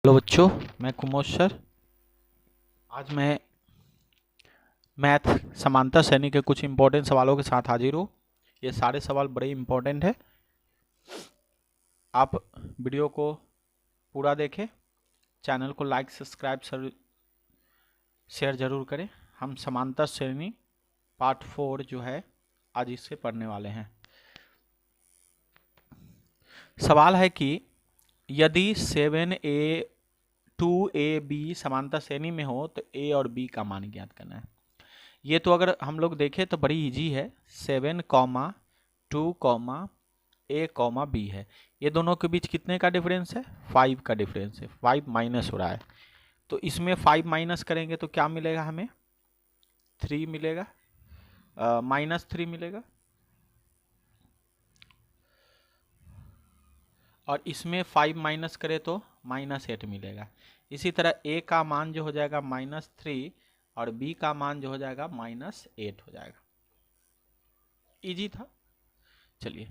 Hello बच्चों, मैं Kumod sir. आज मैं मैथ समांतर श्रेणी के कुछ इम्पोर्टेंट सवालों के साथ हाजिर हूँ। ये सारे सवाल बड़े इम्पोर्टेंट है। आप वीडियो को पूरा देखें, चैनल को लाइक सब्सक्राइब शेयर ज़रूर करें। हम समांतर श्रेणी पार्ट 4 जो है आज इससे पढ़ने वाले हैं। सवाल है कि यदि 7a 2ab समांतर श्रेणी में हो तो a और b का मान ज्ञात करना है। ये तो अगर हम लोग देखें तो बड़ी इजी है। 7, 2, a, b है। ये दोनों के बीच कितने का डिफरेंस है? 5 का डिफरेंस है। 5 माइनस हो रहा है, तो इसमें 5 माइनस करेंगे तो क्या मिलेगा हमें? 3 मिलेगा, -3 मिलेगा। और इसमें 5 माइनस करें तो -8 मिलेगा। इसी तरह a का मान जो हो जाएगा -3 और b का मान जो हो जाएगा -8 हो जाएगा। इजी था। चलिए,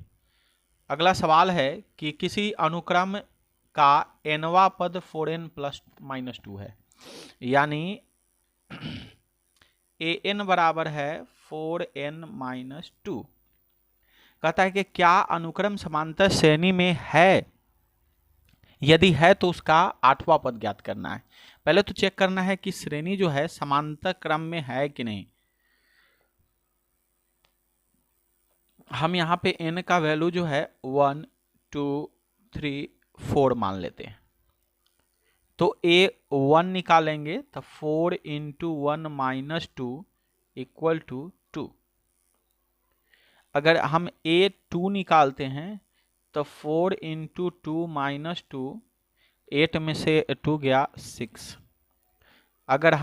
अगला सवाल है कि किसी अनुक्रम का nवा पद 4n + -2 है, यानी an बराबर है 4n - 2। कहता है कि क्या अनुक्रम समांतर श्रेणी में है? यदि है तो उसका 8वां पद ज्ञात करना है। पहले तो चेक करना है कि श्रेणी जो है समांतर क्रम में है कि नहीं। हम यहाँ पे n का वैल्यू जो है 1, 2, 3, 4 मान लेते हैं। तो a1 निकालेंगे तो 4 × 1 - 2 = 2। अगर हम a2 निकालते हैं तो 4 × 2 - 2, 8 में से 2 गया 6। अगर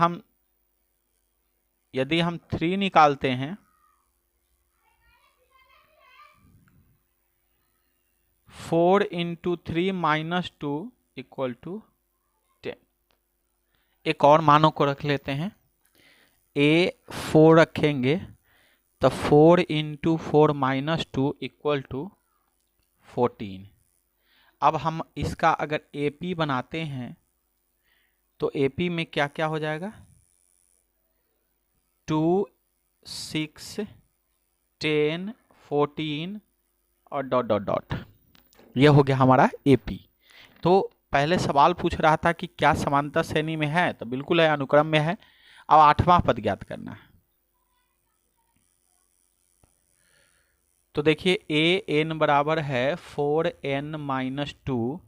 यदि हम 3 निकालते हैं, 4 × 3 - 2 = 10। एक और मानों को रख लेते हैं। a4 रखेंगे तो 4 × 4 - 2 = 14। अब हम इसका अगर AP बनाते हैं तो AP में क्या क्या हो जाएगा? 2, 6, 10, 14 और डॉट डॉट डॉट। यह हो गया हमारा AP। तो पहले सवाल पूछ रहा था कि क्या समांतर श्रेणी में है, तो बिल्कुल है, अनुक्रम में है। अब 8वां पद ज्ञात करना है। तो देखिए an बराबर है 4n - 2,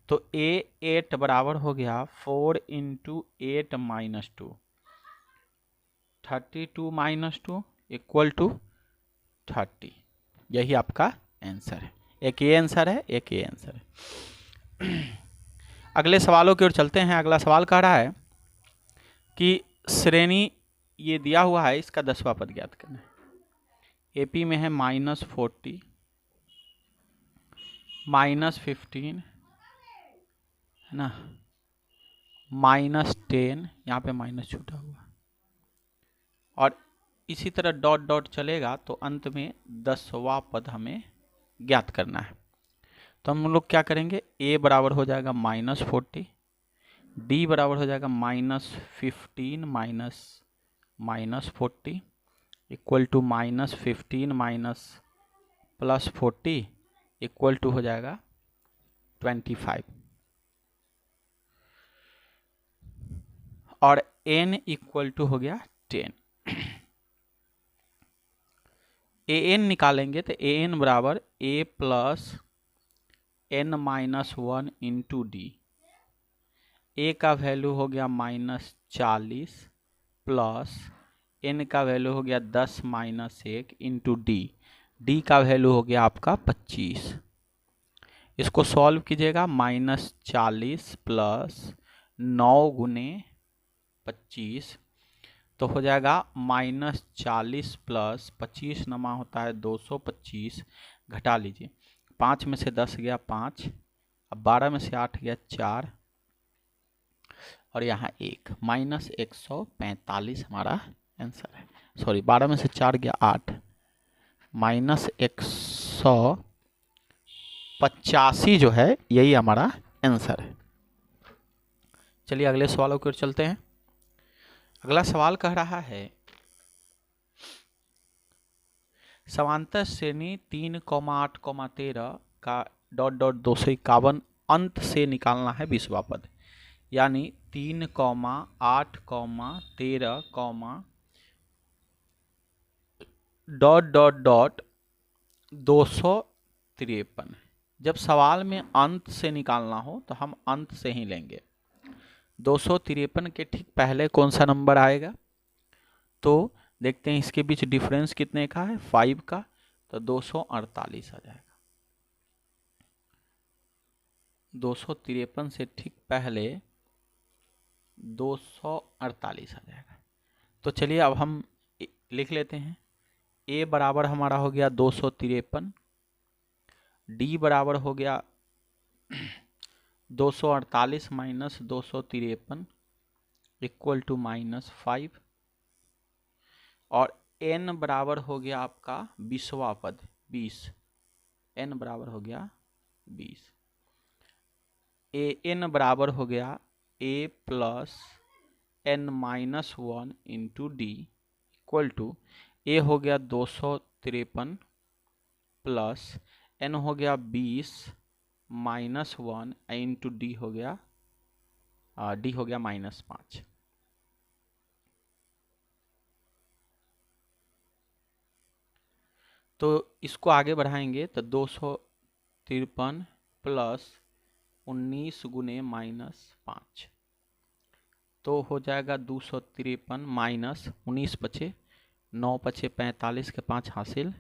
तो a8 बराबर हो गया 4 × 8 - 2, 32 - 2 = 30। यही आपका आंसर है। एक ये आंसर है, एक ये आंसर है। अगले सवालों की ओर चलते हैं। अगला सवाल कह रहा है कि श्रेणी ये दिया हुआ है, इसका 10वां पद ज्ञात करना है। AP में है -40, -15 है ना, -10, यहाँ पे माइनस छूटा हुआ, और इसी तरह डॉट डॉट चलेगा तो अंत में 10वां पद हमें ज्ञात करना है। तो हम लोग क्या करेंगे? a बराबर हो जाएगा -40, d बराबर हो जाएगा -15 -40 = -15 +40 = हो जाएगा 25। और n = हो गया 10। an निकालेंगे तो an बराबर a + n - 1 × d। a का वैल्यू हो गया -40 प्लस n का वैल्यू हो गया 10 - 1 × d। d का वैल्यू हो गया आपका 25। इसको सॉल्व कीजिएगा। -40 प्लस 9 × 25 तो हो जाएगा -40 प्लस 25 नमा होता है 225। घटा लीजिए, 5 में से 10 गया 5, अब 12 में से 8 गया 4, और यहाँ 1, -145 हमारा आंसर है। सॉरी, 12 में से 4 गया 8, -185 जो है यही हमारा आंसर है। चलिए अगले सवालों की ओर चलते हैं। अगला सवाल कह रहा है समांतर श्रेणी 3,8,13 का डॉट डॉट 251 अंत से निकालना है 20वां पद, यानी 3,8,13 डॉट डॉट डॉट 253। जब सवाल में अंत से निकालना हो तो हम अंत से ही लेंगे। 253 के ठीक पहले कौन सा नंबर आएगा, तो देखते हैं इसके बीच डिफरेंस कितने का है, 5 का, तो 248 आ जाएगा। 253 से ठीक पहले 248 आ जाएगा। तो चलिए अब हम लिख लेते हैं। ए बराबर हमारा हो गया 253, डी बराबर हो गया 248 माइनस 253 इक्वल टू -5, और n बराबर हो गया आपका 20वां पद 20, n बराबर हो गया 20। n बराबर हो गया a plus n-1 into d equal to a हो गया 253 प्लस n हो गया 20 -1 इंटू डी हो गया d हो गया -5। तो इसको आगे बढ़ाएंगे तो 253 प्लस 19 गुने -5, तो हो जाएगा 253 माइनस 19 पचे 9 पचे 45 के 5 हासिल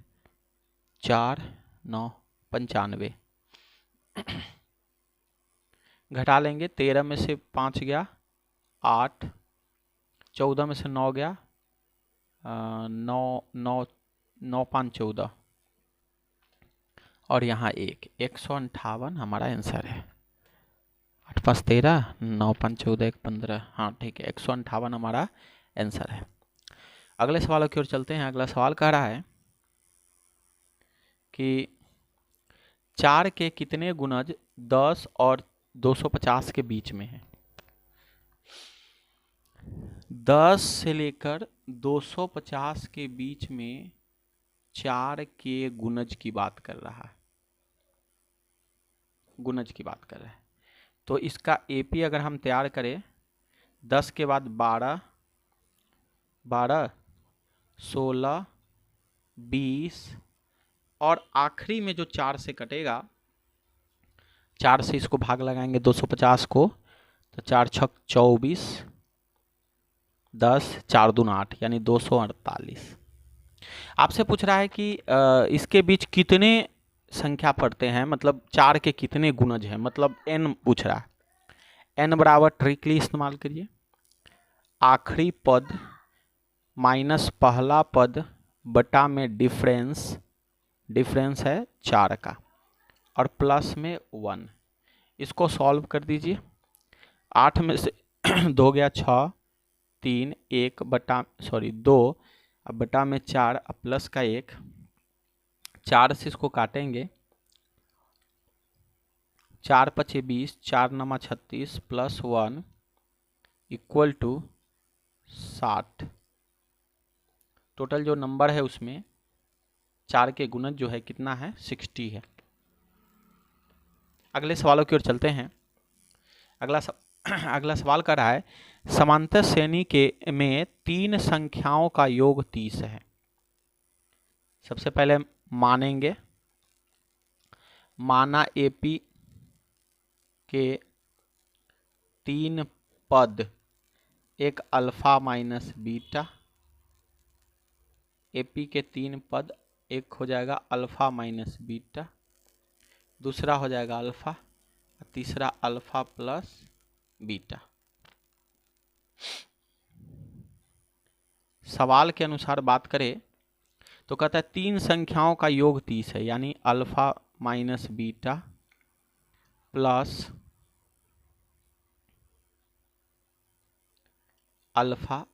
4 9 95, घटा लेंगे 13 में से 5 गया 8, 14 में से 9 गया 9 9 9 5 14, और यहाँ 158 हमारा आंसर है। 8 5 13 9 5 14 1 15, हाँ ठीक है, 158 हमारा आंसर है। अगले सवालों की ओर चलते हैं। अगला सवाल कह रहा है कि 4 के कितने गुणज 10 और 250 के बीच में है। 10 से लेकर 250 के बीच में 4 के गुणज की बात कर रहा है, गुणज की बात कर रहा है। तो इसका एपी अगर हम तैयार करें, 10 के बाद 12 12 16 20 और आखिरी में जो 4 से कटेगा, 4 से इसको भाग लगाएंगे 250 को, तो 4 छक 24 10 4 दूना 8 यानी 248। आपसे पूछ रहा है कि इसके बीच कितने संख्या पढ़ते हैं, मतलब 4 के कितने गुणज हैं, मतलब n पूछ रहा है। n बराबर ट्रिकली इस्तेमाल करिए, आखिरी पद माइनस पहला पद बटा में डिफरेंस, डिफरेंस है 4 का, और प्लस में 1। इसको सॉल्व कर दीजिए। 8 में से 2 गया 6, 3 1 बटा 2 अब बटा में 4 अब प्लस का 1, 4 से इसको काटेंगे, 4 पचे 20 4 नमा 36 प्लस 1 इक्वल टू 60। टोटल जो नंबर है उसमें 4 के गुणज जो है कितना है, 60 है। अगले सवालों की ओर चलते हैं। अगला सवाल कर रहा है समांतर श्रेणी के में 3 संख्याओं का योग 30 है। सबसे पहले मानेंगे, माना एपी के 3 पद, एक अल्फा माइनस बीटा, एपी के 3 पद, एक हो जाएगा अल्फा माइनस बीटा, दूसरा हो जाएगा अल्फा, तीसरा अल्फा प्लस बीटा। सवाल के अनुसार बात करें तो कहता है 3 संख्याओं का योग 30 है, यानी alpha minus beta plus alpha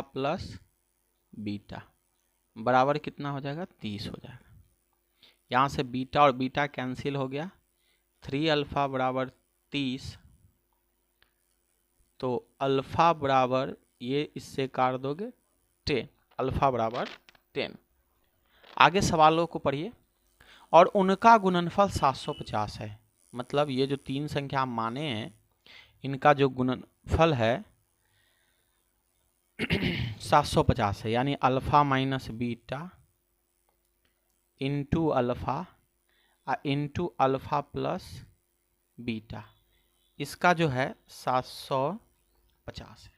plus beta बराबर कितना हो जाएगा, 30 हो जाएगा। यहाँ से बीटा और बीटा कैंसिल हो गया, 3 अल्फा बराबर 30 तो अल्फा बराबर, ये इससे काट दोगे 10, अल्फा बराबर 10। आगे सवालों को पढ़िए। और उनका गुणनफल 750 है, मतलब ये जो तीन संख्या हम माने हैं इनका जो गुणनफल है 750 है, यानी alpha minus beta into alpha into alpha plus beta, इसका जो है 750 है।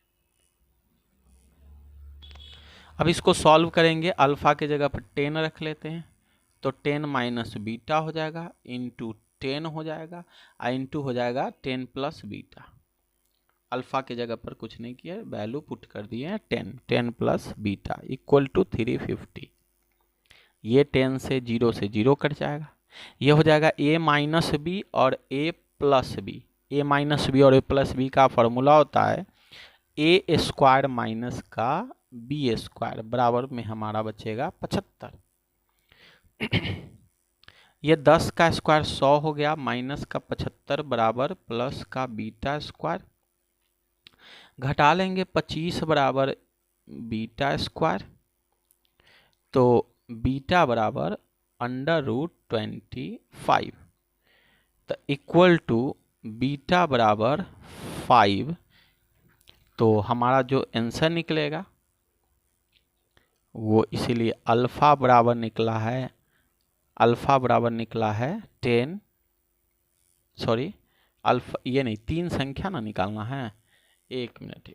अब इसको सॉल्व करेंगे, अल्फा के जगह पर 10 रख लेते हैं, तो 10 माइनस बीटा हो जाएगा इंटू 10 हो जाएगा, इंटू हो जाएगा 10 प्लस बीटा। अल्फा के जगह पर कुछ नहीं किया, वैल्यू पुट कर दिए हैं 10 प्लस बीटा इक्वल टू 350। ये 10 से 0 कट जाएगा, ये हो जाएगा a माइनस बी और a plus b. a minus b और a प्लस बी का फॉर्मूला होता है a स्क्वायर माइनस का b स्क्वायर, बराबर में हमारा बचेगा 75। ये 10 का स्क्वायर 100 हो गया, माइनस का 75 बराबर प्लस का बीटा स्क्वायर, घटा लेंगे 25 बराबर बीटा स्क्वायर, तो बीटा बराबर √25, तो इक्वल टू बीटा बराबर 5। तो हमारा जो आंसर निकलेगा वो इसीलिए अल्फा बराबर निकला है, अल्फा बराबर निकला है 10, सॉरी अल्फा ये नहीं, तीन संख्या ना निकालना है। एक मिनट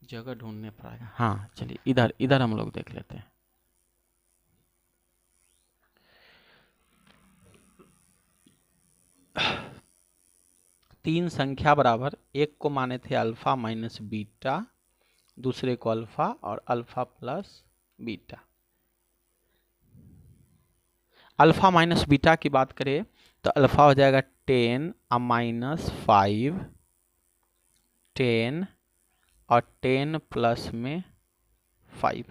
जगह ढूंढने पड़ेगा। हाँ चलिए इधर इधर हम लोग देख लेते हैं। तीन संख्या बराबर, एक को माने थे अल्फा माइनस बीटा, दूसरे को अल्फा और alpha plus beta. Alpha minus beta की बात करें तो अल्फा हो जाएगा 10 माइनस 5, 10 और 10 प्लस में 5,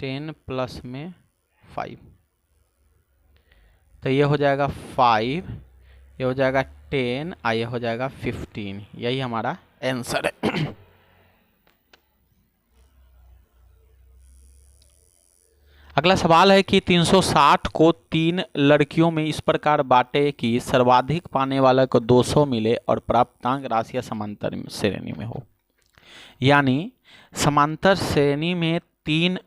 10 प्लस में 5, तो ये हो जाएगा 5, ये हो जाएगा 10 और ये हो जाएगा 15। यही हमारा आंसर है। अगला सवाल है कि 360 को 3 लड़कियों में इस प्रकार बांटे कि सर्वाधिक पाने वाले को 200 मिले और प्राप्तांक राशियां समांतर श्रेणी में हो। यानी समांतर श्रेणी में 3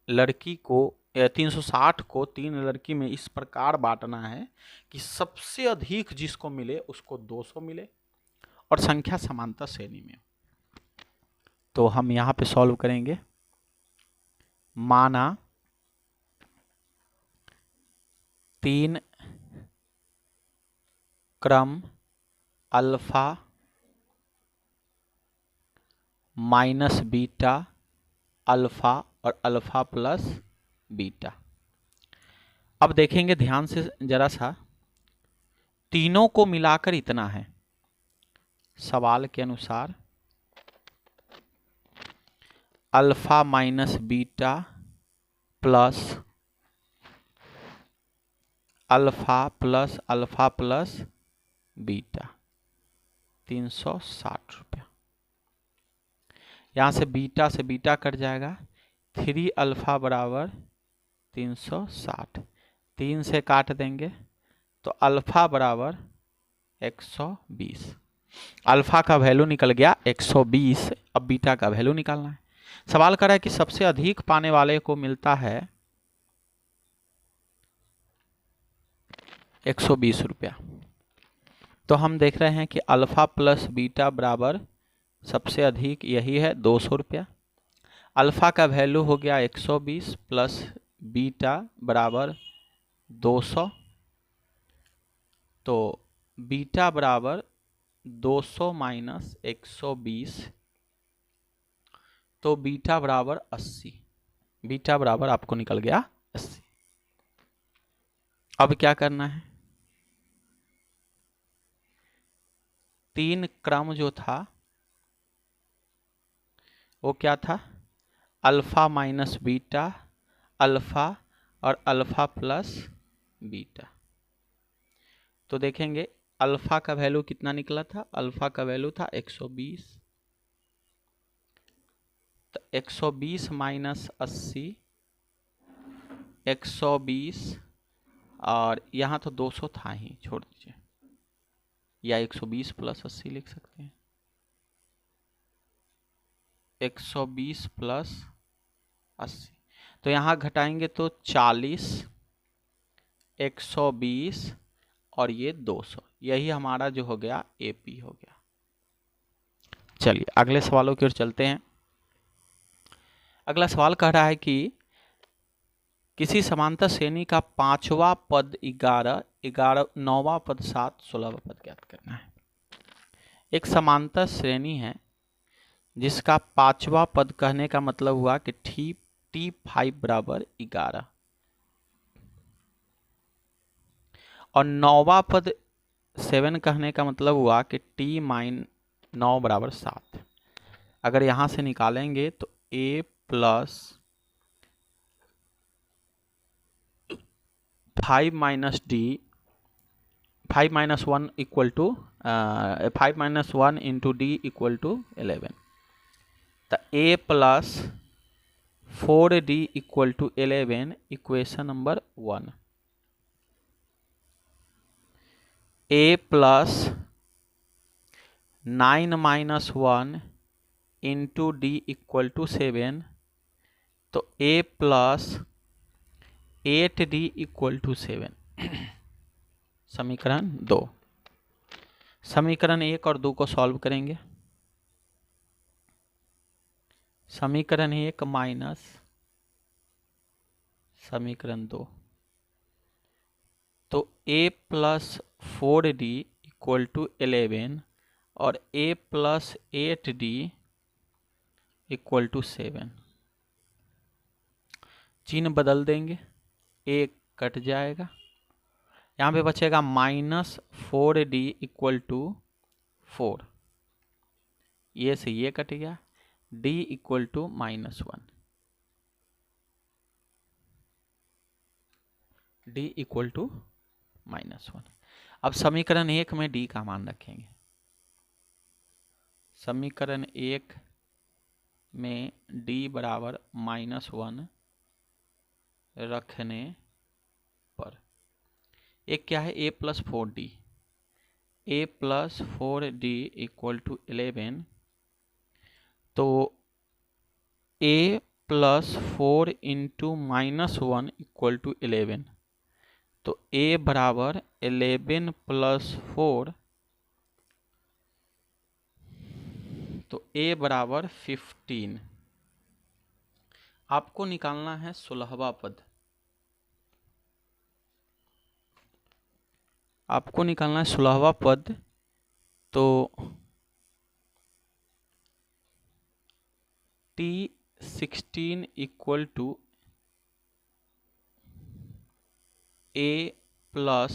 लड़की को 360 को 3 लड़की में इस प्रकार बांटना है कि सबसे अधिक जिसको मिले उसको 200 मिले और संख्या समांतर श्रेणी में हो। तो हम यहाँ पे सॉल्व करेंगे। माना 3 क्रम अल्फा माइनस बीटा अल्फा और अल्फा प्लस बीटा। अब देखेंगे ध्यान से जरा सा, तीनों को मिलाकर इतना है। सवाल के अनुसार alpha minus beta plus alpha plus beta 360 रुपया। यहाँ से बीटा कट जाएगा, 3 अल्फा बराबर 360, 3 से काट देंगे तो अल्फा बराबर 120। अल्फा का वैल्यू निकल गया 120। अब बीटा का वैल्यू निकालना है। सवाल कर रहा है कि सबसे अधिक पाने वाले को मिलता है 120 रुपया। तो हम देख रहे हैं कि अल्फा प्लस बीटा बराबर सबसे अधिक यही है 200 रुपया। अल्फा का वैल्यू हो गया 120 प्लस बीटा बराबर 200, तो बीटा बराबर 200 माइनस 120, तो बीटा बराबर 80। बीटा बराबर आपको निकल गया 80। अब क्या करना है, 3 क्रम जो था वो क्या था, अल्फा माइनस बीटा अल्फा और अल्फा प्लस बीटा। तो देखेंगे अल्फा का वैल्यू कितना निकला था, अल्फा का वैल्यू था 120, तो 120 माइनस 80, 120 और यहाँ तो 200 था ही, छोड़ दीजिए, या 120 प्लस 80 लिख सकते हैं, 120 प्लस 80, तो यहाँ घटाएंगे तो 40, 120 और ये 200, यही हमारा जो हो गया एपी हो गया। चलिए अगले सवालों की ओर चलते हैं। अगला सवाल कह रहा है कि किसी समांतर श्रेणी का 5वां पद 11, 9वां पद 7, 16वां पद ज्ञात करना है। एक समांतर श्रेणी है जिसका 5वां पद कहने का मतलब हुआ कि T5 बराबर 11 और 9वां पद 7 कहने का मतलब हुआ कि T-9 बराबर 7। अगर यहां से निकालेंगे तो A plus 5 minus D 5 minus 1 equal to 5 minus 1 into D equal to 11, तो A plus 4D equal to 11 equation number 1। A plus 9 minus 1 into D equal to 7, तो A plus 8D equal to 7। समीकरण 2। समीकरण 1 और 2 को solve करेंगे। समीकरण 1 minus समीकरण 2, तो A plus 4D equal to 11 और A plus 8D equal to 7। चिन्ह बदल देंगे, एक कट जाएगा, यहाँ पे बचेगा माइनस 4D इक्वल टू 4, ये से ये कट गया, D equal to -1, D equal to -1। अब समीकरण 1 में D का मान रखेंगे। समीकरण 1 में D बराबर -1 रखने पर एक क्या है, A plus 4D, A plus 4D equal to 11, तो A plus 4 into -1 equal to 11, तो A बराबर 11 प्लस 4, तो A बराबर 15। आपको निकालना है 16वां पद, आपको निकालना है 16वां पद, तो T16 equal to A plus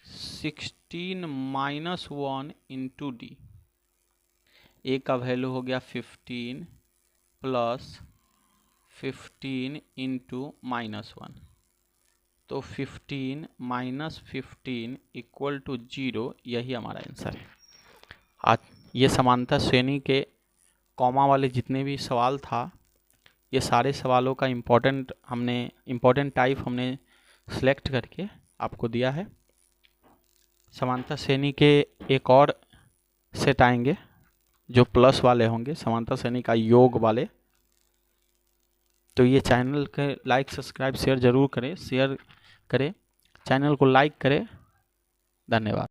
16 minus 1 into D। A का वैल्यू हो गया 15 प्लस 15 इंटू -1, तो 15 माइनस 15 इक्वल टू 0, यही हमारा आंसर है। आज ये समांतर श्रेणी के कॉमा वाले जितने भी सवाल था, ये सारे सवालों का इम्पोर्टेंट टाइप हमने सेलेक्ट करके आपको दिया है। समांतर श्रेणी के एक और सेट आएंगे जो प्लस वाले होंगे, समांतर श्रेणी का योग वाले। तो ये चैनल के लाइक सब्सक्राइब शेयर जरूर करें, चैनल को लाइक करें। धन्यवाद।